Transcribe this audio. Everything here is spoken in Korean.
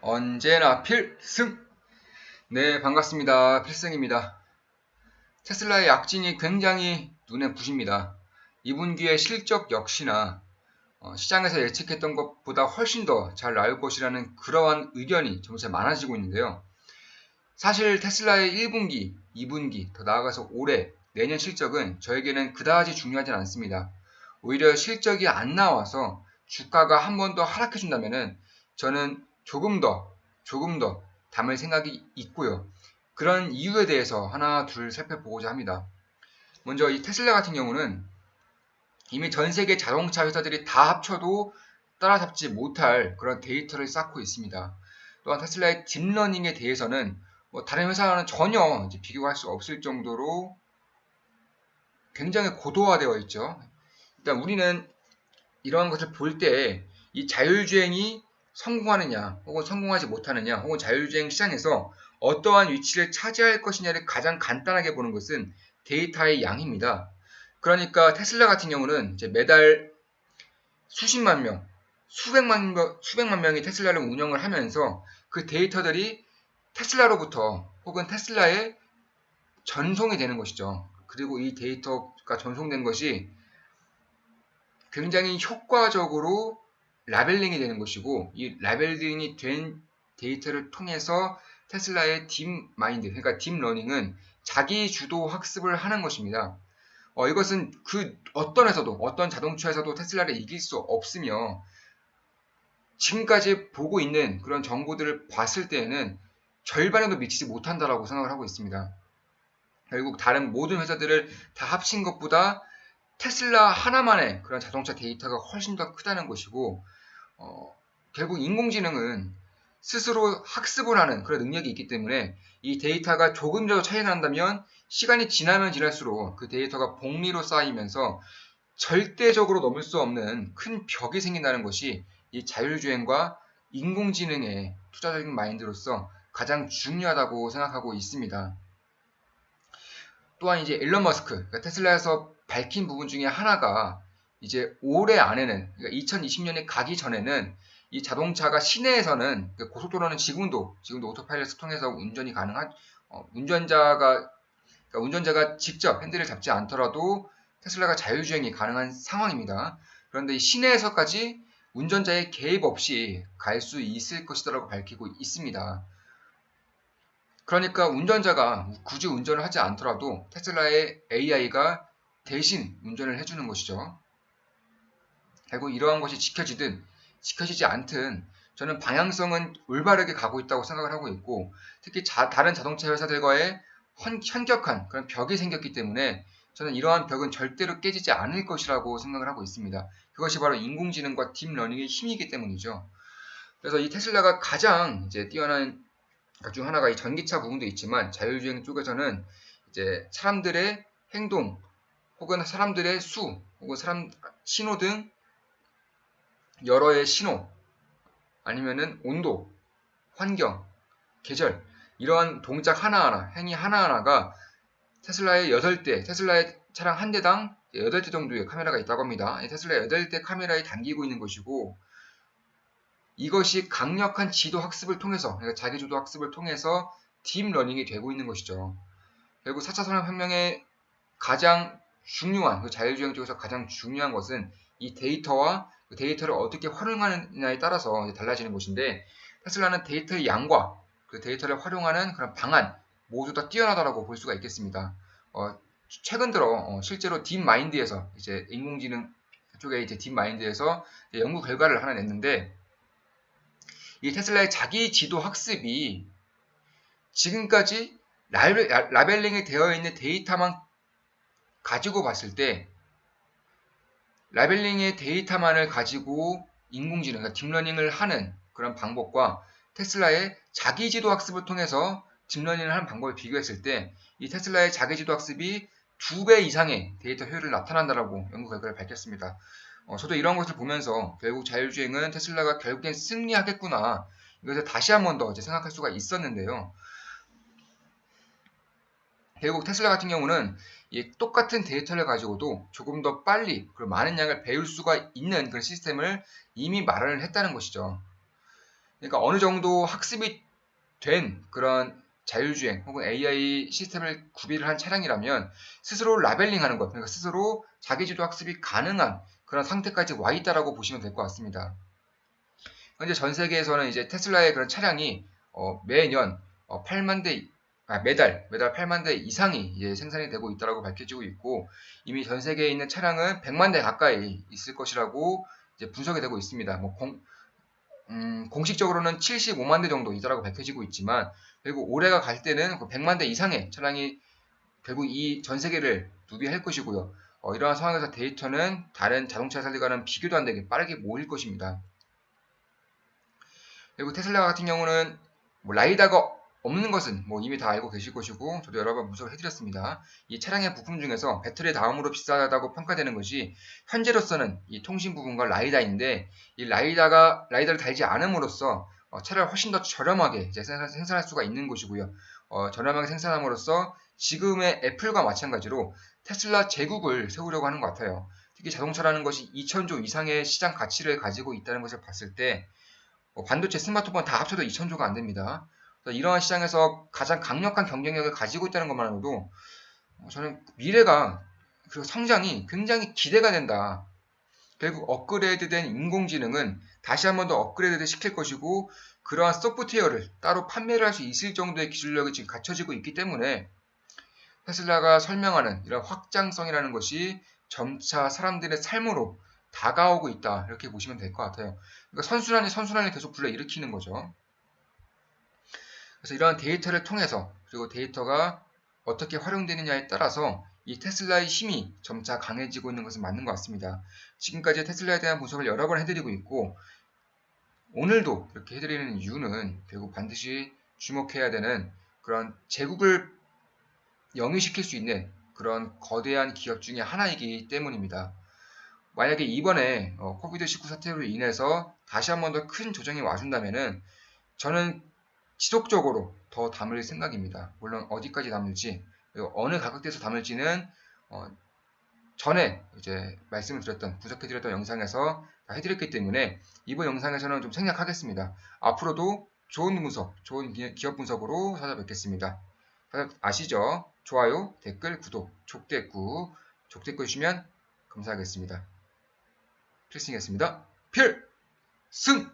언제나 필승! 네, 반갑습니다. 필승입니다. 테슬라의 약진이 굉장히 눈에 부십니다. 2분기의 실적 역시나 시장에서 예측했던 것보다 훨씬 더 잘 나올 것이라는 그러한 의견이 점차 많아지고 있는데요. 사실 테슬라의 1분기, 2분기, 더 나아가서 올해, 내년 실적은 저에게는 그다지 중요하진 않습니다. 오히려 실적이 안 나와서 주가가 한 번 더 하락해준다면은 저는 조금 더 담을 생각이 있고요. 그런 이유에 대해서 하나 둘 살펴보고자 합니다. 먼저 이 테슬라 같은 경우는 이미 전 세계 자동차 회사들이 다 합쳐도 따라잡지 못할 그런 데이터를 쌓고 있습니다. 또한 테슬라의 딥러닝에 대해서는 다른 회사와는 전혀 비교할 수 없을 정도로 굉장히 고도화되어 있죠. 일단 우리는 이러한 것을 볼 때 이 자율주행이 성공하느냐 혹은 성공하지 못하느냐 혹은 자율주행 시장에서 어떠한 위치를 차지할 것이냐를 가장 간단하게 보는 것은 데이터의 양입니다. 그러니까 테슬라 같은 경우는 이제 매달 수십만 명, 수백만 명이 테슬라를 운영을 하면서 그 데이터들이 테슬라로부터 혹은 테슬라에 전송이 되는 것이죠. 그리고 이 데이터가 전송된 것이 굉장히 효과적으로 라벨링이 되는 것이고, 이 라벨링이 된 데이터를 통해서 테슬라의 딥마인드, 그러니까 딥러닝은 자기 주도 학습을 하는 것입니다. 이것은 그 어떤 회사도, 어떤 자동차 회사도 테슬라를 이길 수 없으며, 지금까지 보고 있는 그런 정보들을 봤을 때에는 절반에도 미치지 못한다라고 생각을 하고 있습니다. 결국 다른 모든 회사들을 다 합친 것보다 테슬라 하나만의 그런 자동차 데이터가 훨씬 더 크다는 것이고, 결국 인공지능은 스스로 학습을 하는 그런 능력이 있기 때문에 이 데이터가 조금이라도 차이가 난다면 시간이 지나면 지날수록 그 데이터가 복리로 쌓이면서 절대적으로 넘을 수 없는 큰 벽이 생긴다는 것이 이 자율주행과 인공지능의 투자적인 마인드로서 가장 중요하다고 생각하고 있습니다. 또한 이제 일론 머스크, 그러니까 테슬라에서 밝힌 부분 중에 하나가 이제 올해 안에는, 그러니까 2020년에 가기 전에는 이 자동차가 시내에서는, 그러니까 고속도로는 지금도 오토파일럿을 통해서 운전이 가능한, 운전자가 직접 핸들을 잡지 않더라도 테슬라가 자율주행이 가능한 상황입니다. 그런데 이 시내에서까지 운전자의 개입 없이 갈 수 있을 것이라고 밝히고 있습니다. 그러니까 운전자가 굳이 운전을 하지 않더라도 테슬라의 AI가 대신 운전을 해주는 것이죠. 결국 이러한 것이 지켜지든 지켜지지 않든 저는 방향성은 올바르게 가고 있다고 생각을 하고 있고, 특히 다른 자동차 회사들과의 현격한 그런 벽이 생겼기 때문에 저는 이러한 벽은 절대로 깨지지 않을 것이라고 생각을 하고 있습니다. 그것이 바로 인공지능과 딥러닝의 힘이기 때문이죠. 그래서 이 테슬라가 가장 이제 뛰어난 중 하나가 이 전기차 부분도 있지만, 자율주행 쪽에서는 이제 사람들의 행동 혹은 사람들의 수 혹은 신호 등 여러의 신호, 아니면은 온도, 환경, 계절, 이러한 동작 하나하나, 행위 하나하나가 테슬라의 차량 한 대당 8대 정도의 카메라가 있다고 합니다. 테슬라의 8대 카메라에 담기고 있는 것이고, 이것이 강력한 지도 학습을 통해서, 그러니까 자기주도 학습을 통해서 딥러닝이 되고 있는 것이죠. 결국 4차 산업혁명의 가장 중요한, 그 자율주행 쪽에서 가장 중요한 것은 이 데이터와 그 데이터를 어떻게 활용하느냐에 따라서 달라지는 것인데, 테슬라는 데이터의 양과 그 데이터를 활용하는 그런 방안 모두 다 뛰어나다라고 볼 수가 있겠습니다. 최근 들어 실제로 딥마인드에서 이제 인공지능 쪽에 이제 딥마인드에서 연구 결과를 하나 냈는데, 이 테슬라의 자기 지도 학습이 지금까지 라벨링이 되어 있는 데이터만 가지고 봤을 때, 라벨링의 데이터만을 가지고 인공지능, 그러니까 딥러닝을 하는 그런 방법과 테슬라의 자기지도 학습을 통해서 딥러닝을 하는 방법을 비교했을 때, 이 테슬라의 자기지도 학습이 2배 이상의 데이터 효율을 나타난다라고 연구 결과를 밝혔습니다. 저도 이런 것을 보면서 결국 자율주행은 테슬라가 결국엔 승리하겠구나, 이것을 다시 한 번 더 생각할 수가 있었는데요. 결국 테슬라 같은 경우는 이 똑같은 데이터를 가지고도 조금 더 빨리 그리고 많은 양을 배울 수가 있는 그런 시스템을 이미 마련을 했다는 것이죠. 그러니까 어느 정도 학습이 된 그런 자율주행 혹은 AI 시스템을 구비를 한 차량이라면 스스로 라벨링하는 것, 그러니까 스스로 자기주도 학습이 가능한 그런 상태까지 와 있다라고 보시면 될 것 같습니다. 현재 전 세계에서는 이제 테슬라의 그런 차량이 매년 8만 대, 매달 8만 대 이상이 이제 생산이 되고 있다라고 밝혀지고 있고 이미 전 세계에 있는 차량은 100만 대 가까이 있을 것이라고 이제 분석이 되고 있습니다. 공식적으로는 75만 대 정도 있다라고 밝혀지고 있지만 결국 올해가 갈 때는 100만 대 이상의 차량이 결국 이 전 세계를 누비할 것이고요. 이러한 상황에서 데이터는 다른 자동차 살리가는 비교도 안 되게 빠르게 모일 것입니다. 그리고 테슬라 같은 경우는 라이다가 없는 것은 이미 다 알고 계실 것이고 저도 여러 번 분석을 해드렸습니다. 이 차량의 부품 중에서 배터리 다음으로 비싸다고 평가되는 것이 현재로서는 이 통신 부분과 라이다인데 이 라이다를 달지 않음으로써 차량을 훨씬 더 저렴하게 생산할 수가 있는 것이고요. 저렴하게 생산함으로써 지금의 애플과 마찬가지로 테슬라 제국을 세우려고 하는 것 같아요. 특히 자동차라는 것이 2천조 이상의 시장 가치를 가지고 있다는 것을 봤을 때 반도체, 스마트폰 다 합쳐도 2천조가 안 됩니다. 이러한 시장에서 가장 강력한 경쟁력을 가지고 있다는 것만으로도 저는 미래가 그리고 성장이 굉장히 기대가 된다. 결국 업그레이드된 인공지능은 다시 한 번 더 업그레이드 시킬 것이고 그러한 소프트웨어를 따로 판매를 할 수 있을 정도의 기술력이 지금 갖춰지고 있기 때문에 테슬라가 설명하는 이런 확장성이라는 것이 점차 사람들의 삶으로 다가오고 있다. 이렇게 보시면 될 것 같아요. 그러니까 선순환이 계속 불러일으키는 거죠. 그래서 이러한 데이터를 통해서 그리고 데이터가 어떻게 활용되느냐에 따라서 이 테슬라의 힘이 점차 강해지고 있는 것은 맞는 것 같습니다. 지금까지 테슬라에 대한 분석을 여러 번 해드리고 있고 오늘도 이렇게 해드리는 이유는 결국 반드시 주목해야 되는 그런 제국을 영위시킬 수 있는 그런 거대한 기업 중에 하나이기 때문입니다. 만약에 이번에 코비드19 사태로 인해서 다시 한 번 더 큰 조정이 와준다면은 저는 지속적으로 더 담을 생각입니다. 물론 어디까지 담을지 그리고 어느 가격대에서 담을지는 전에 이제 말씀을 드렸던 분석해드렸던 영상에서 다 해드렸기 때문에 이번 영상에서는 좀 생략하겠습니다. 앞으로도 좋은 분석, 좋은 기업 분석으로 찾아뵙겠습니다. 다들 아시죠? 좋아요, 댓글, 구독, 족댓구 주시면 감사하겠습니다. 필승이었습니다. 필승!